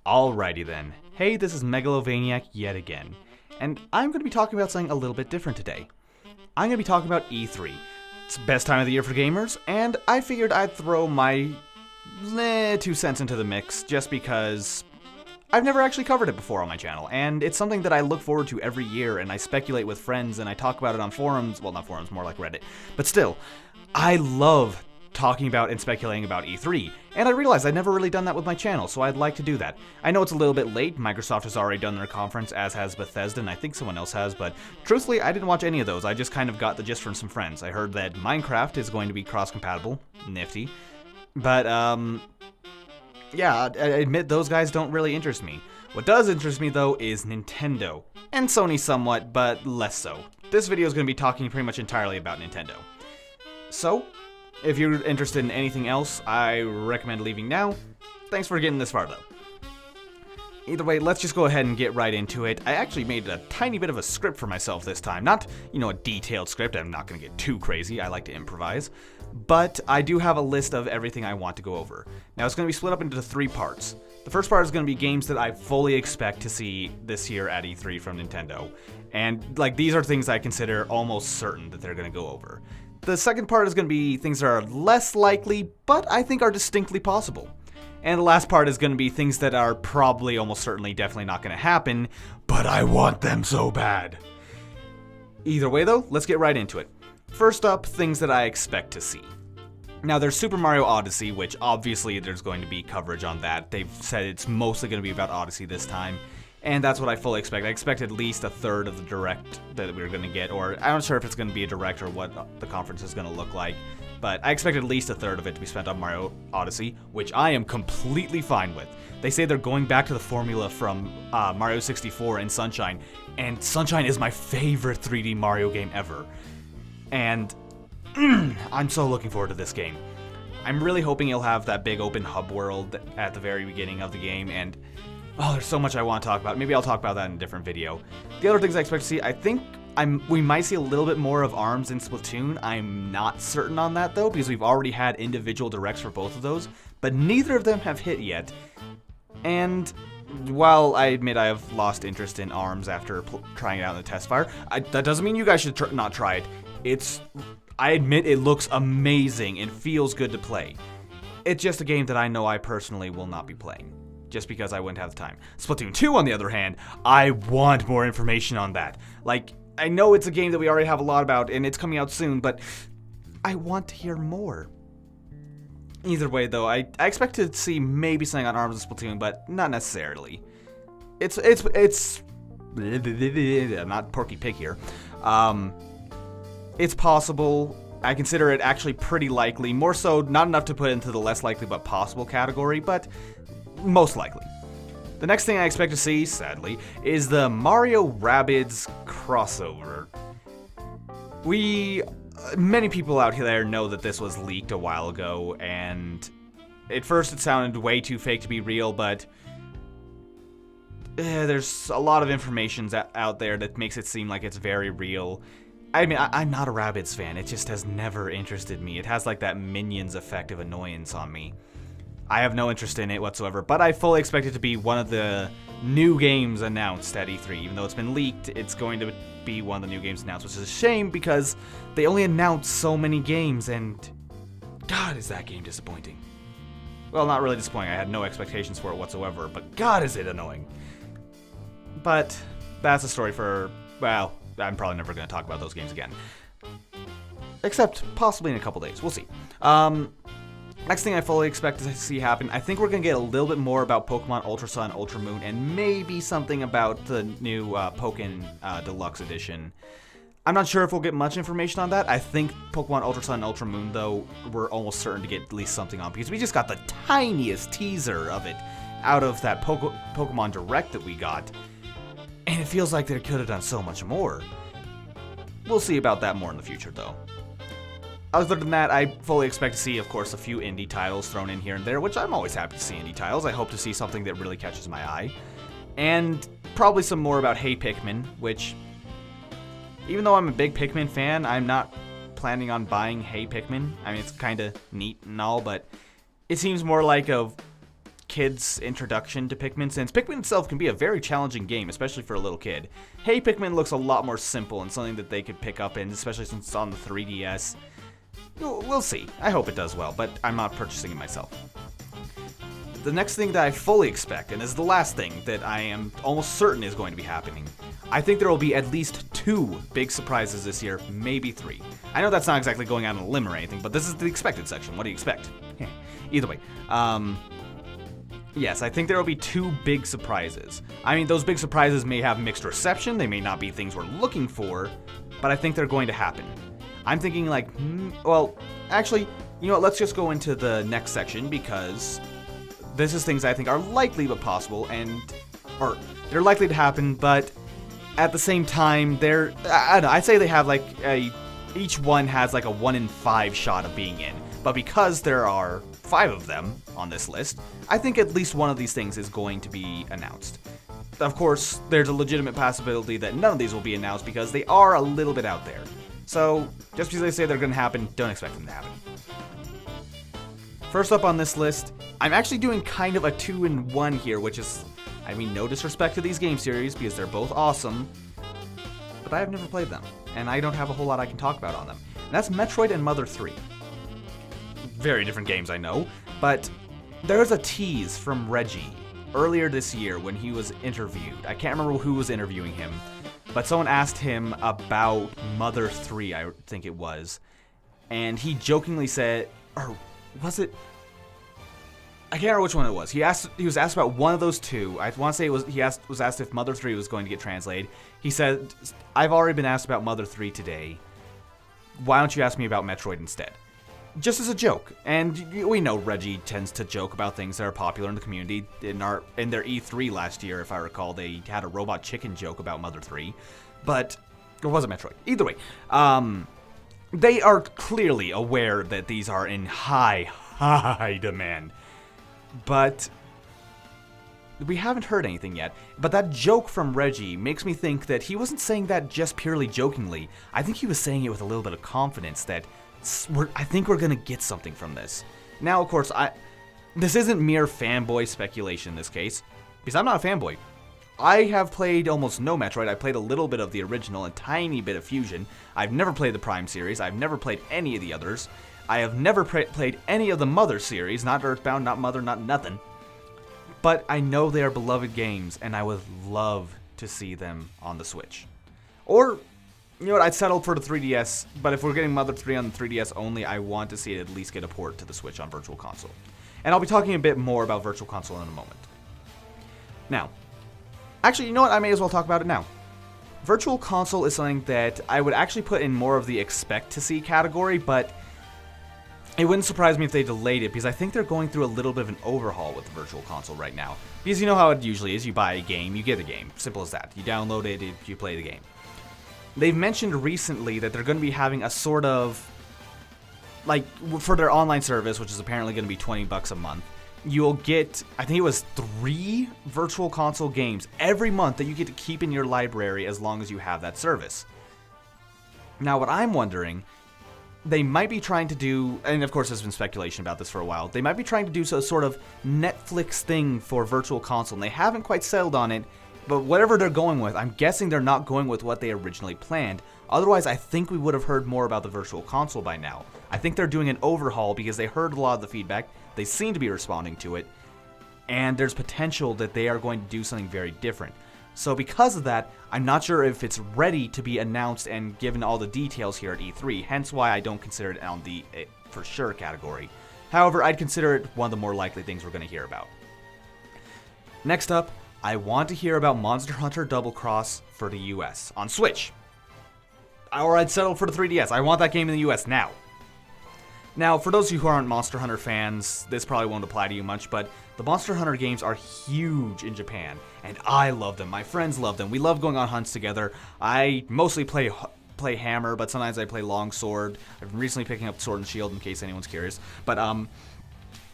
Alrighty then. Hey, this is Megalovaniac yet again, and I'm going to be talking about something a little bit different today. I'm going to be talking about E3. It's the best time of the year for gamers, and I figured I'd throw my 2 cents into the mix just because I've never actually covered it before on my channel, and it's something that I look forward to every year, and I speculate with friends, and I talk about it on forums. Well, not forums, more like Reddit. But still, I love talking about and speculating about E3, and I realized I'd never really done that with my channel, so I'd like to do that. I know it's a little bit late. Microsoft has already done their conference, as has Bethesda, and I think someone else has, but truthfully, I didn't watch any of those. I just kind of got the gist from some friends. I heard that Minecraft is going to be cross-compatible. Nifty. But, yeah, I admit those guys don't really interest me. What does interest me, though, is Nintendo. And Sony somewhat, but less so. This video is going to be talking pretty much entirely about Nintendo. So, if you're interested in anything else, I recommend leaving now. Thanks for getting this far, though. Either way, let's just go ahead and get right into it. I actually made a tiny bit of a script for myself this time. Not, a detailed script. I'm not going to get too crazy. I like to improvise. But I do have a list of everything I want to go over. Now, it's going to be split up into 3 parts. The first part is going to be games that I fully expect to see this year at E3 from Nintendo. And, these are things I consider almost certain that they're going to go over. The second part is going to be things that are less likely, but I think are distinctly possible. And the last part is going to be things that are probably, almost certainly, definitely not going to happen, but I want them so bad. Either way, though, let's get right into it. First up, things that I expect to see. Now, there's Super Mario Odyssey, which obviously there's going to be coverage on that. They've said it's mostly going to be about Odyssey this time. And that's what I fully expect. I expect at least a third of the direct that we're going to get, or I'm not sure if it's going to be a direct or what the conference is going to look like, but I expect at least a third of it to be spent on Mario Odyssey, which I am completely fine with. They say they're going back to the formula from Mario 64 and Sunshine, and Sunshine is my favorite 3D Mario game ever. And I'm so looking forward to this game. I'm really hoping it'll have that big open hub world at the very beginning of the game, and oh, there's so much I want to talk about. Maybe I'll talk about that in a different video. The other things I expect to see, I think we might see a little bit more of ARMS in Splatoon. I'm not certain on that, though, because we've already had individual directs for both of those, but neither of them have hit yet. And while I admit I have lost interest in ARMS after trying it out in the test fire, that doesn't mean you guys should not try it. I admit it looks amazing and feels good to play. It's just a game that I know I personally will not be playing, just because I wouldn't have the time. Splatoon 2, on the other hand, I want more information on that. I know it's a game that we already have a lot about, and it's coming out soon, but I want to hear more. Either way, though, I expect to see maybe something on ARMS and Splatoon, but not necessarily. It's I'm not Porky Pig here. It's possible. I consider it actually pretty likely. More so, not enough to put into the less likely but possible category, but most likely. The next thing I expect to see, sadly, is the Mario Rabbids crossover. Many people out there know that this was leaked a while ago, and at first it sounded way too fake to be real, but there's a lot of information out there that makes it seem like it's very real. I mean, I'm not a Rabbids fan. It just has never interested me. It has that Minions effect of annoyance on me. I have no interest in it whatsoever, but I fully expect it to be one of the new games announced at E3. Even though it's been leaked, it's going to be one of the new games announced, which is a shame because they only announced so many games, and God, is that game disappointing. Well, not really disappointing. I had no expectations for it whatsoever, but God, is it annoying. But that's a story for, well, I'm probably never going to talk about those games again. Except possibly in a couple days. We'll see. Next thing I fully expect to see happen, I think we're going to get a little bit more about Pokemon Ultra Sun, Ultra Moon, and maybe something about the new Pokken Deluxe Edition. I'm not sure if we'll get much information on that. I think Pokemon Ultra Sun, Ultra Moon, though, we're almost certain to get at least something on, because we just got the tiniest teaser of it out of that Pokemon Direct that we got. And it feels like they could have done so much more. We'll see about that more in the future, though. Other than that, I fully expect to see, of course, a few indie titles thrown in here and there, which I'm always happy to see indie titles. I hope to see something that really catches my eye. And probably some more about Hey Pikmin, which, even though I'm a big Pikmin fan, I'm not planning on buying Hey Pikmin. I mean, it's kind of neat and all, but it seems more like a kid's introduction to Pikmin, since Pikmin itself can be a very challenging game, especially for a little kid. Hey Pikmin looks a lot more simple and something that they could pick up in, especially since it's on the 3DS. We'll see. I hope it does well, but I'm not purchasing it myself. The next thing that I fully expect, and this is the last thing that I am almost certain is going to be happening, I think there will be at least 2 big surprises this year, maybe 3. I know that's not exactly going out on a limb or anything, but this is the expected section. What do you expect? Either way. Yes, I think there will be 2 big surprises. I mean, those big surprises may have mixed reception, they may not be things we're looking for, but I think they're going to happen. I'm thinking like, well, actually, you know what, let's just go into the next section, because this is things I think are likely but possible, or they're likely to happen, but at the same time, I don't know, I'd say they have like each one has like a 1 in 5 shot of being in, but because there are 5 of them on this list, I think at least one of these things is going to be announced. Of course, there's a legitimate possibility that none of these will be announced because they are a little bit out there. So, just because they say they're going to happen, don't expect them to happen. First up on this list, I'm actually doing kind of a 2-in-1 here, which is, I mean, no disrespect to these game series because they're both awesome, but I have never played them, and I don't have a whole lot I can talk about on them. And that's Metroid and Mother 3. Very different games, I know, but there's a tease from Reggie earlier this year when he was interviewed. I can't remember who was interviewing him, but someone asked him about Mother 3, I think it was, and he jokingly said, or was it? I can't remember which one it was. He was asked about one of those 2. I want to say it was was asked if Mother 3 was going to get translated. He said, "I've already been asked about Mother 3 today. Why don't you ask me about Metroid instead?" Just as a joke. And we know Reggie tends to joke about things that are popular in the community. In their E3 last year, if I recall, they had a robot chicken joke about Mother 3. But it wasn't Metroid. Either way, they are clearly aware that these are in high demand. But we haven't heard anything yet. But that joke from Reggie makes me think that he wasn't saying that just purely jokingly. I think he was saying it with a little bit of confidence that I think we're going to get something from this. Now, of course, this isn't mere fanboy speculation in this case, because I'm not a fanboy. I have played almost no Metroid. I played a little bit of the original, a tiny bit of Fusion. I've never played the Prime series. I've never played any of the others. I have never played any of the Mother series, not Earthbound, not Mother, not nothing. But I know they are beloved games, and I would love to see them on the Switch. Or, you know what, I'd settle for the 3DS, but if we're getting Mother 3 on the 3DS only, I want to see it at least get a port to the Switch on Virtual Console. And I'll be talking a bit more about Virtual Console in a moment. Now, actually, you know what, I may as well talk about it now. Virtual Console is something that I would actually put in more of the expect to see category, but it wouldn't surprise me if they delayed it, because I think they're going through a little bit of an overhaul with the Virtual Console right now. Because you know how it usually is, you buy a game, you get a game. Simple as that. You download it, you play the game. They've mentioned recently that they're going to be having a sort of, like, for their online service, which is apparently going to be $20 a month, you'll get, I think it was 3 Virtual Console games every month that you get to keep in your library as long as you have that service. Now, what I'm wondering, they might be trying to do, and of course there's been speculation about this for a while, they might be trying to do a sort of Netflix thing for Virtual Console, and they haven't quite settled on it, but whatever they're going with, I'm guessing they're not going with what they originally planned. Otherwise, I think we would have heard more about the Virtual Console by now. I think they're doing an overhaul because they heard a lot of the feedback, they seem to be responding to it, and there's potential that they are going to do something very different. So because of that, I'm not sure if it's ready to be announced and given all the details here at E3, hence why I don't consider it on the for sure category. However, I'd consider it one of the more likely things we're going to hear about. Next up, I want to hear about Monster Hunter Double Cross for the US on Switch. Or I'd settle for the 3DS. I want that game in the US now. Now, for those of you who aren't Monster Hunter fans, this probably won't apply to you much, but the Monster Hunter games are huge in Japan, and I love them. My friends love them. We love going on hunts together. I mostly play Hammer, but sometimes I play Longsword. I've been recently picking up Sword and Shield in case anyone's curious. But, I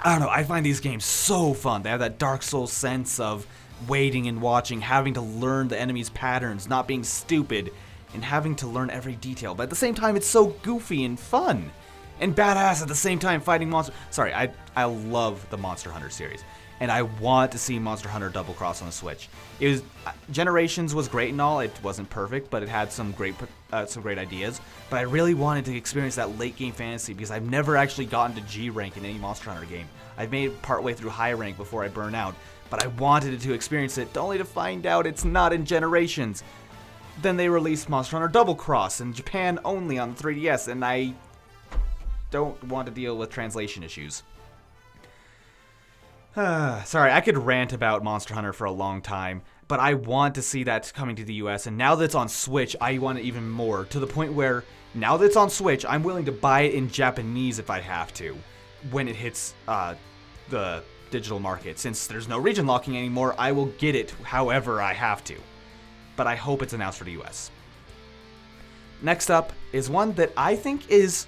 don't know, I find these games so fun. They have that Dark Souls sense of waiting and watching, having to learn the enemy's patterns, not being stupid, and having to learn every detail. But at the same time, it's so goofy and fun. And badass at the same time fighting monsters. Sorry, I love the Monster Hunter series. and I want to see Monster Hunter Double Cross on the Switch. It was Generations was great and all. It wasn't perfect, but it had some great ideas. But I really wanted to experience that late game fantasy because I've never actually gotten to G rank in any Monster Hunter game. I've made it partway through high rank before I burn out, but I wanted to experience it, only to find out it's not in Generations. Then they released Monster Hunter Double Cross in Japan only on the 3DS, and I don't want to deal with translation issues. Sorry, I could rant about Monster Hunter for a long time, but I want to see that coming to the US, and now that it's on Switch, I want it even more, to the point where, now that it's on Switch, I'm willing to buy it in Japanese if I have to, when it hits the digital market. Since there's no region locking anymore, I will get it however I have to. But I hope it's announced for the US. Next up is one that I think is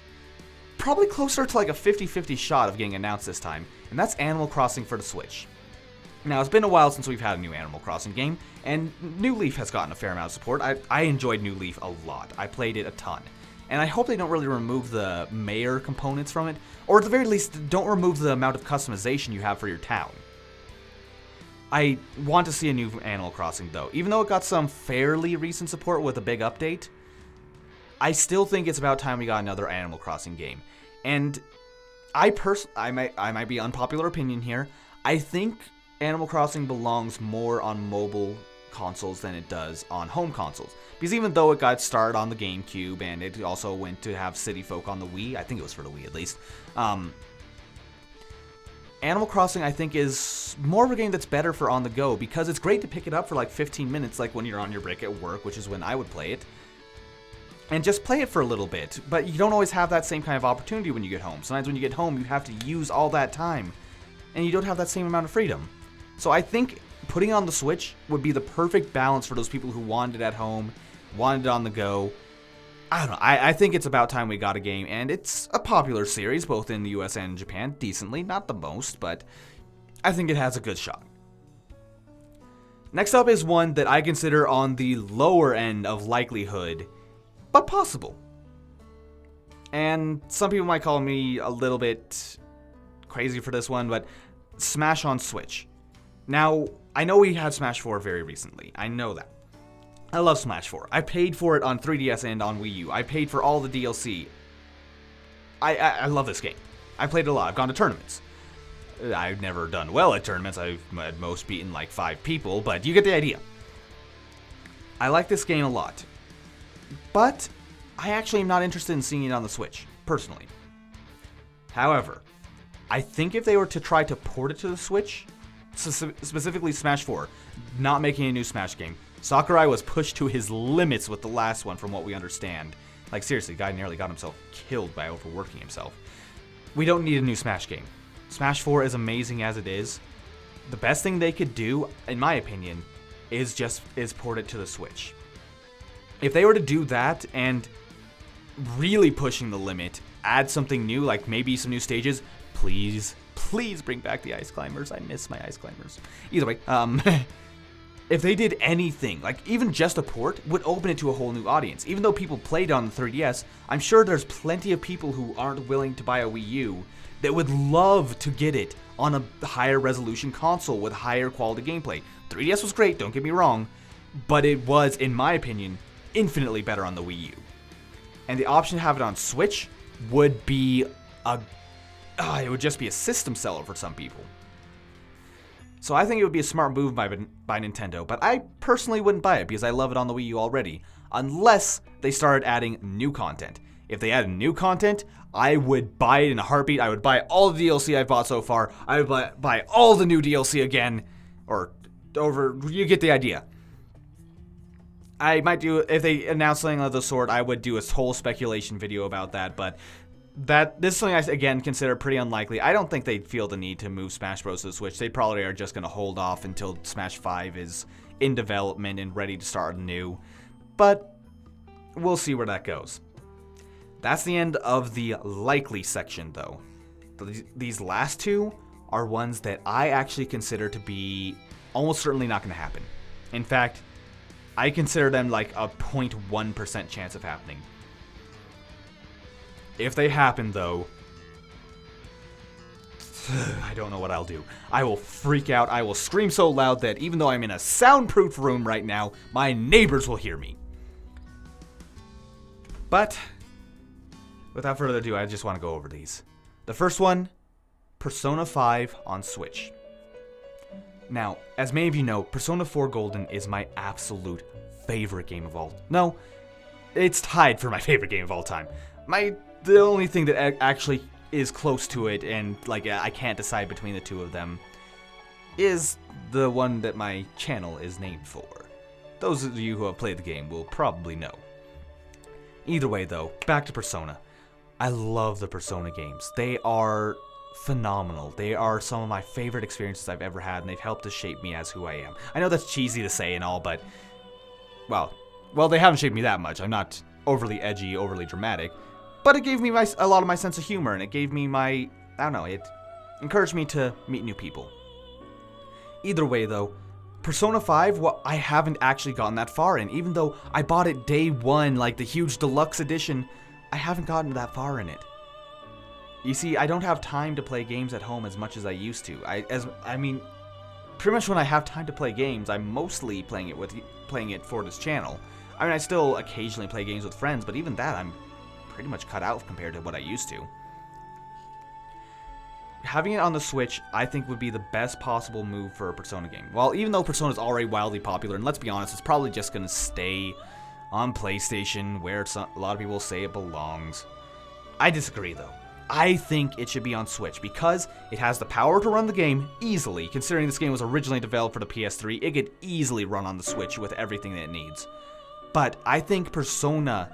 probably closer to like a 50-50 shot of getting announced this time, and that's Animal Crossing for the Switch. Now, it's been a while since we've had a new Animal Crossing game, and New Leaf has gotten a fair amount of support. I enjoyed New Leaf a lot. I played it a ton. And I hope they don't really remove the mayor components from it, or at the very least, don't remove the amount of customization you have for your town. I want to see a new Animal Crossing, though. Even though it got some fairly recent support with a big update, I still think it's about time we got another Animal Crossing game. And I might be unpopular opinion here. I think Animal Crossing belongs more on mobile consoles than it does on home consoles. Because even though it got started on the GameCube and it also went to have City Folk on the Wii, I think it was for the Wii at least, Animal Crossing, I think, is more of a game that's better for on the go, because it's great to pick it up for like 15 minutes, like when you're on your break at work, which is when I would play it, and just play it for a little bit. But you don't always have that same kind of opportunity when you get home. Sometimes when you get home, you have to use all that time, and you don't have that same amount of freedom. So I think putting it on the Switch would be the perfect balance for those people who wanted it at home, wanted it on the go. I don't know, I think it's about time we got a game, and it's a popular series, both in the US and Japan, decently, not the most, but I think it has a good shot. Next up is one that I consider on the lower end of likelihood, but possible. And some people might call me a little bit crazy for this one, but Smash on Switch. Now, I know we had Smash 4 very recently, I know that. I love Smash 4. I paid for it on 3DS and on Wii U. I paid for all the DLC. I love this game. I played it a lot. I've gone to tournaments. I've never done well at tournaments. I've at most beaten like 5 people, but you get the idea. I like this game a lot. But I actually am not interested in seeing it on the Switch, personally. However, I think if they were to try to port it to the Switch, specifically Smash 4, not making a new Smash game, Sakurai was pushed to his limits with the last one, from what we understand. Like, seriously, guy nearly got himself killed by overworking himself. We don't need a new Smash game. Smash 4 is amazing as it is. The best thing they could do, in my opinion, is port it to the Switch. If they were to do that and really pushing the limit, add something new, like maybe some new stages, please bring back the Ice Climbers. I miss my Ice Climbers. Either way, if they did anything, like even just a port, would open it to a whole new audience. Even though people played on the 3DS, I'm sure there's plenty of people who aren't willing to buy a Wii U that would love to get it on a higher resolution console with higher quality gameplay. 3DS was great, don't get me wrong, but it was, in my opinion, infinitely better on the Wii U. And the option to have it on Switch would be it would just be a system seller for some people. So I think it would be a smart move by Nintendo, but I personally wouldn't buy it because I love it on the Wii U already, unless they started adding new content. If they added new content, I would buy it in a heartbeat. I would buy all the DLC I've bought so far. I would buy all the new DLC again, you get the idea. I might do, if they announce something of the sort, I would do a whole speculation video about that, but this is something I, again, consider pretty unlikely. I don't think they'd feel the need to move Smash Bros. To the Switch. They probably are just going to hold off until Smash 5 is in development and ready to start anew. But we'll see where that goes. That's the end of the likely section, though. These last two are ones that I actually consider to be almost certainly not going to happen. In fact, I consider them like a 0.1% chance of happening. If they happen, though, I don't know what I'll do. I will freak out. I will scream so loud that even though I'm in a soundproof room right now, my neighbors will hear me. But without further ado, I just want to go over these. The first one, Persona 5 on Switch. Now, as many of you know, Persona 4 Golden is my absolute favorite game of all. No, it's tied for my favorite game of all time. The only thing that actually is close to it, and like I can't decide between the two of them, is the one that my channel is named for. Those of you who have played the game will probably know. Either way though, back to Persona. I love the Persona games. They are phenomenal. They are some of my favorite experiences I've ever had, and they've helped to shape me as who I am. I know that's cheesy to say and all, but well, they haven't shaped me that much. I'm not overly edgy, overly dramatic, but it gave me a lot of my sense of humor, and it gave me I don't know, it encouraged me to meet new people. Either way though, Persona 5, I haven't actually gotten that far in. Even though I bought it day one, like the huge deluxe edition, I haven't gotten that far in it. You see, I don't have time to play games at home as much as I used to. I mean, pretty much when I have time to play games, I'm mostly playing it for this channel. I mean, I still occasionally play games with friends, but even that I'm pretty much cut out compared to what I used to. Having it on the Switch, I think, would be the best possible move for a Persona game. Well, even though Persona is already wildly popular, and let's be honest, it's probably just going to stay on PlayStation, where a lot of people say it belongs. I disagree, though. I think it should be on Switch, because it has the power to run the game easily. Considering this game was originally developed for the PS3, it could easily run on the Switch with everything that it needs. But I think Persona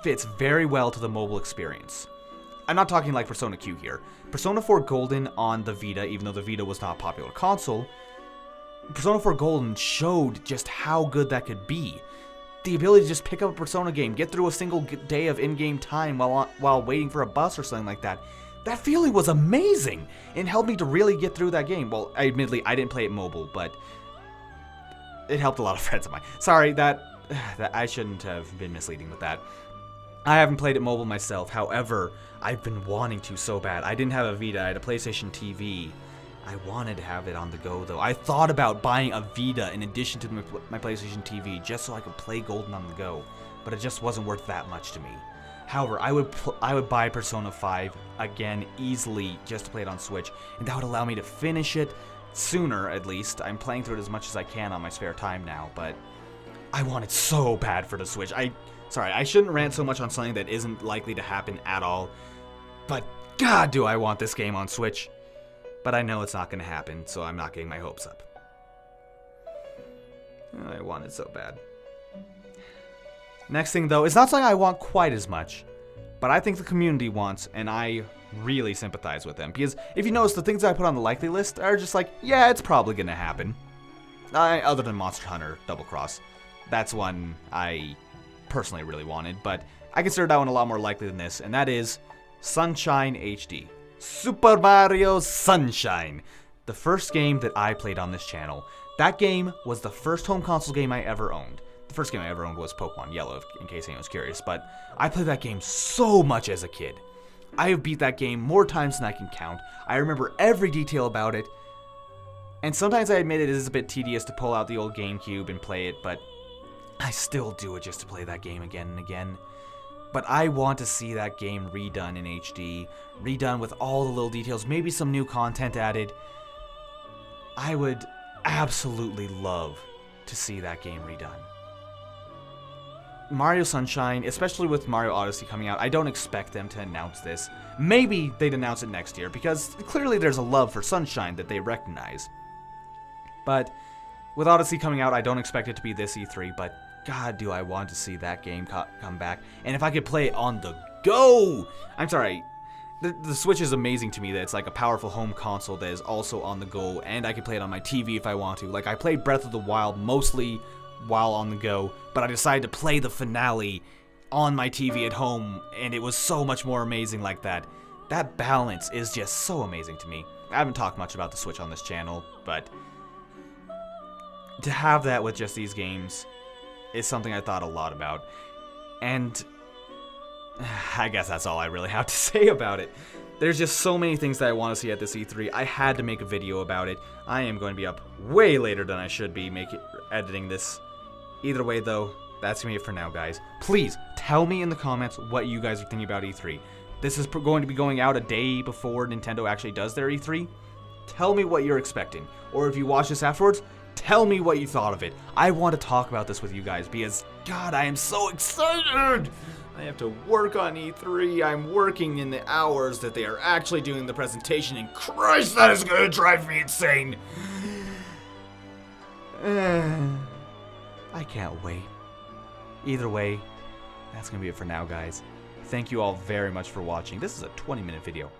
fits very well to the mobile experience. I'm not talking like Persona Q here. Persona 4 Golden on the Vita, even though the Vita was not a popular console, Persona 4 Golden showed just how good that could be. The ability to just pick up a Persona game, get through a single day of in-game time while waiting for a bus or something like that. That feeling was amazing and helped me to really get through that game. Well, admittedly, I didn't play it mobile, but it helped a lot of friends of mine. Sorry, that I shouldn't have been misleading with that. I haven't played it mobile myself, however, I've been wanting to so bad. I didn't have a Vita, I had a PlayStation TV. I wanted to have it on the go, though. I thought about buying a Vita in addition to my PlayStation TV, just so I could play Golden on the go, but it just wasn't worth that much to me. However, I would buy Persona 5 again easily just to play it on Switch, and that would allow me to finish it sooner, at least. I'm playing through it as much as I can on my spare time now, but I want it so bad for the Switch. Sorry, I shouldn't rant so much on something that isn't likely to happen at all, but God, do I want this game on Switch. But I know it's not going to happen, so I'm not getting my hopes up. I want it so bad. Next thing, though, is not something I want quite as much, but I think the community wants, and I really sympathize with them. Because if you notice, the things that I put on the likely list are just like, yeah, it's probably going to happen. Other than Monster Hunter Double Cross. That's one I personally really wanted, but I consider that one a lot more likely than this, and that is Sunshine HD. Super Mario Sunshine. The first game that I played on this channel. That game was the first home console game I ever owned. The first game I ever owned was Pokemon Yellow, in case anyone was curious, but I played that game so much as a kid. I have beat that game more times than I can count. I remember every detail about it, and sometimes I admit it is a bit tedious to pull out the old GameCube and play it, but I still do it just to play that game again and again. But I want to see that game redone in HD, redone with all the little details, maybe some new content added. I would absolutely love to see that game redone. Mario Sunshine, especially with Mario Odyssey coming out, I don't expect them to announce this. Maybe they'd announce it next year, because clearly there's a love for Sunshine that they recognize. But with Odyssey coming out, I don't expect it to be this E3, but God, do I want to see that game come back. And if I could play it on the go! I'm sorry, the Switch is amazing to me that it's like a powerful home console that is also on the go, and I can play it on my TV if I want to. Like, I played Breath of the Wild mostly while on the go, but I decided to play the finale on my TV at home, and it was so much more amazing like that. That balance is just so amazing to me. I haven't talked much about the Switch on this channel, but to have that with just these games is something I thought a lot about, and I guess that's all I really have to say about it. There's just so many things that I want to see at this E3. I had to make a video about it. I am going to be up way later than I should be editing this. Either way, though, that's going to be it for now, guys. Please, tell me in the comments what you guys are thinking about E3. This is going to be going out a day before Nintendo actually does their E3. Tell me what you're expecting. Or if you watch this afterwards, tell me what you thought of it. I want to talk about this with you guys because, God, I am so excited! I have to work on E3. I'm working in the hours that they are actually doing the presentation, and Christ, that is going to drive me insane! I can't wait. Either way, that's going to be it for now, guys. Thank you all very much for watching. This is a 20-minute video.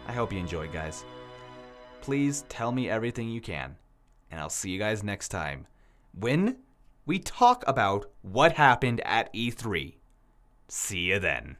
I hope you enjoyed, guys. Please tell me everything you can, and I'll see you guys next time when we talk about what happened at E3. See you then.